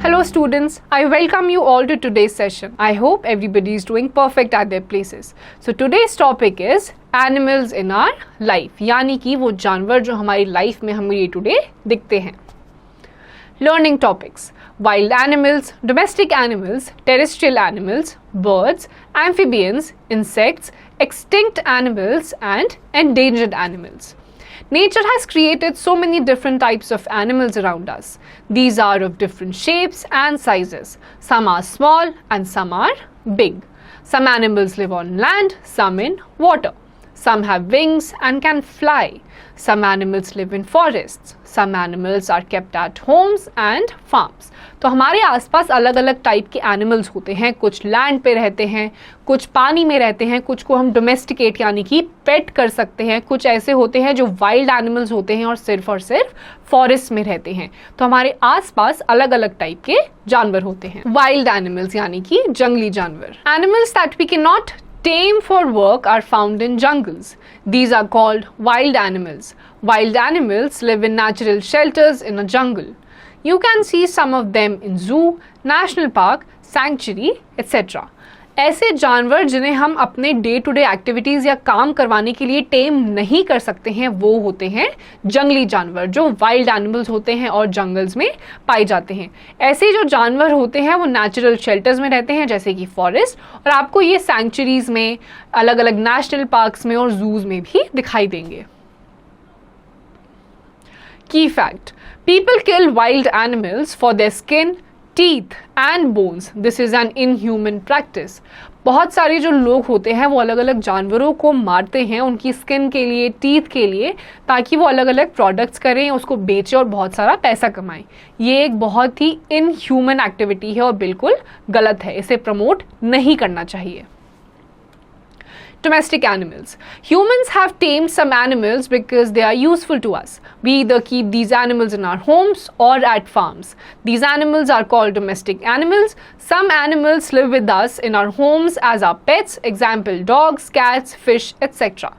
Hello students, I welcome you all to today's session. I hope everybody is doing perfect at their places. So today's topic is animals in our life, यानी कि वो जानवर जो हमारी life में हमें day to day दिखते हैं. Learning topics: wild animals, domestic animals, terrestrial animals, birds, amphibians, insects, extinct animals and endangered animals. Nature has created so many different types of animals around us. These are of different shapes and sizes. Some are small and some are big. Some animals live on land, some in water. Some have wings and can fly. Some animals live in forests. Some animals are kept at homes and farms. तो हमारे आसपास अलग अलग type के animals होते हैं. कुछ land पे रहते हैं, कुछ पानी में रहते हैं, कुछ को हम डोमेस्टिकेट यानी कि पेट कर सकते हैं. कुछ ऐसे होते हैं जो वाइल्ड एनिमल्स होते हैं और सिर्फ फॉरेस्ट में रहते हैं. तो हमारे आसपास अलग अलग टाइप के जानवर होते हैं. वाइल्ड एनिमल्स यानी कि जंगली जानवर. Animals that we can not tame for work are found in jungles. These are called wild animals. Wild animals live in natural shelters in a jungle. You can see some of them in zoo, national park, sanctuary, etc. ऐसे जानवर जिन्हें हम अपने day to day activities या काम करवाने के लिए टेम नहीं कर सकते हैं वो होते हैं जंगली जानवर, जो वाइल्ड एनिमल्स होते हैं और जंगल्स में पाए जाते हैं. ऐसे जो जानवर होते हैं वो नेचुरल शेल्टर्स में रहते हैं जैसे कि फॉरेस्ट, और आपको ये सैंक्चुरीज में, अलग अलग नेशनल पार्क्स में और जूज में भी दिखाई देंगे. की fact: people kill wild animals for their skin, teeth and bones. This is an inhuman practice. बहुत सारे जो लोग होते हैं वो अलग अलग जानवरों को मारते हैं उनकी स्किन के लिए, टीथ के लिए, ताकि वो अलग अलग प्रोडक्ट्स करें, उसको बेचें और बहुत सारा पैसा कमाएं. ये एक बहुत ही इनह्यूमन एक्टिविटी है और बिल्कुल गलत है. इसे प्रमोट नहीं करना चाहिए. Domestic animals. Humans have tamed some animals because they are useful to us. We either keep these animals in our homes or at farms. These animals are called domestic animals. Some animals live with us in our homes as our pets, example dogs, cats, fish, etc.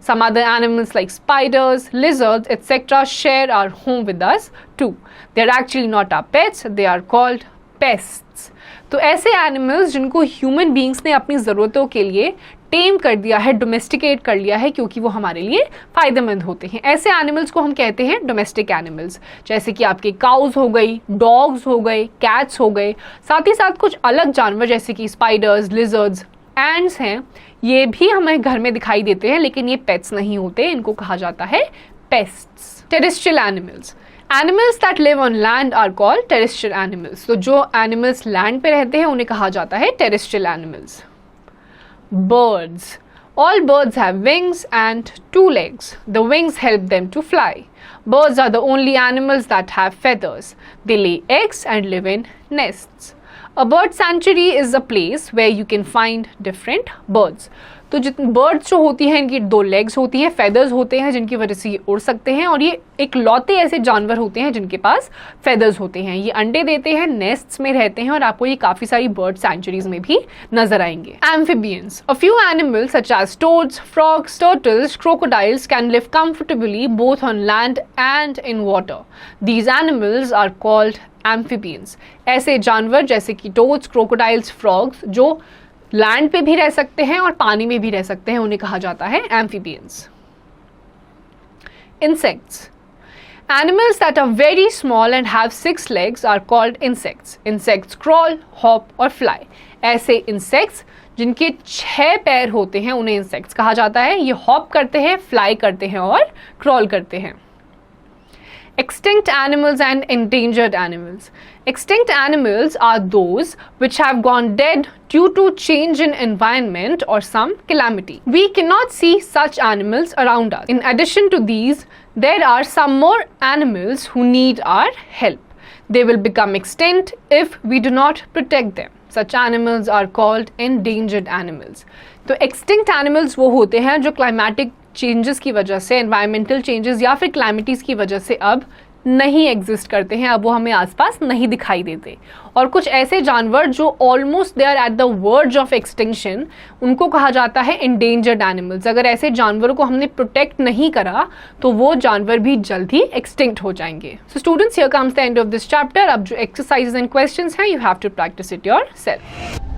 Some other animals like spiders, lizards, etc. share our home with us too. They are actually not our pets, they are called pests. तो ऐसे animals जिनको human beings ने अपनी ज़रूरतों के लिए टेम कर दिया है, डोमेस्टिकेट कर लिया है, क्योंकि वो हमारे लिए फ़ायदेमंद होते हैं, ऐसे एनिमल्स को हम कहते हैं डोमेस्टिक एनिमल्स. जैसे कि आपके काउज हो गई, डॉग्स हो गए, कैट्स हो गए. साथ ही साथ कुछ अलग जानवर जैसे कि स्पाइडर्स, लिजर्ड्स, एंड्स हैं, ये भी हमें घर में दिखाई देते हैं, लेकिन ये पेट्स नहीं होते. इनको कहा जाता है pests. Terrestrial animals. Animals that live on land are called terrestrial animals. तो जो एनिमल्स लैंड पे रहते हैं उन्हें कहा जाता है terrestrial animals. Birds. All birds have wings and 2 legs. The wings help them to fly. Birds are the only animals that have feathers. They lay eggs and live in nests. A bird sanctuary is a place where you can find different birds. तो जितने birds जो होती हैं इनकी 2 legs होती हैं, feathers होते हैं जिनकी वजह से ये उड़ सकते हैं, और ये एक लौते ऐसे जानवर होते हैं जिनके पास फेदर्स होते हैं. ये अंडे देते हैं, नेस्ट्स में रहते हैं, और आपको ये काफ़ी सारी बर्ड सैंक्चुरीज में भी नजर आएंगे. Amphibians. A few animals such as toads, frogs, turtles, crocodiles can live comfortably both on land and in water. These animals are called amphibians. ऐसे जानवर जैसे कि टोड्स, क्रोकोडाइल्स, फ्रॉग्स जो लैंड पे भी रह सकते हैं और पानी में भी रह सकते हैं, उन्हें कहा जाता है amphibians. Insects. Animals that are very small and have 6 legs are called insects. Insects crawl, hop और fly. ऐसे insects जिनके 6 पैर होते हैं उन्हें insects कहा जाता है. ये hop करते हैं, fly करते हैं और crawl करते हैं. Extinct animals and endangered animals. Extinct animals are those which have gone dead due to change in environment or some calamity. We cannot see such animals around us. In addition to these, there are some more animals who need our help. They will become extinct if we do not protect them. Such animals are called endangered animals. तो extinct animals वो होते हैं जो climatic changes की वजह से, environmental changes या फिर क्लैमिटीज़ की वजह से अब नहीं एग्जिस्ट करते हैं, अब वो हमें आसपास नहीं दिखाई देते। और कुछ ऐसे जानवर जो almost they are at the verge of extinction, उनको कहा जाता है इंडेंजर्ड एनिमल्स। अगर ऐसे जानवरों को हमने प्रोटेक्ट नहीं करा तो वो जानवर भी जल्द ही एक्सटिंक्ट हो जाएंगे। So students, here comes the end of this chapter. अब जो एक्सरसाइजेस एंड क्वेश्चंस हैं, you have to practise it yourself.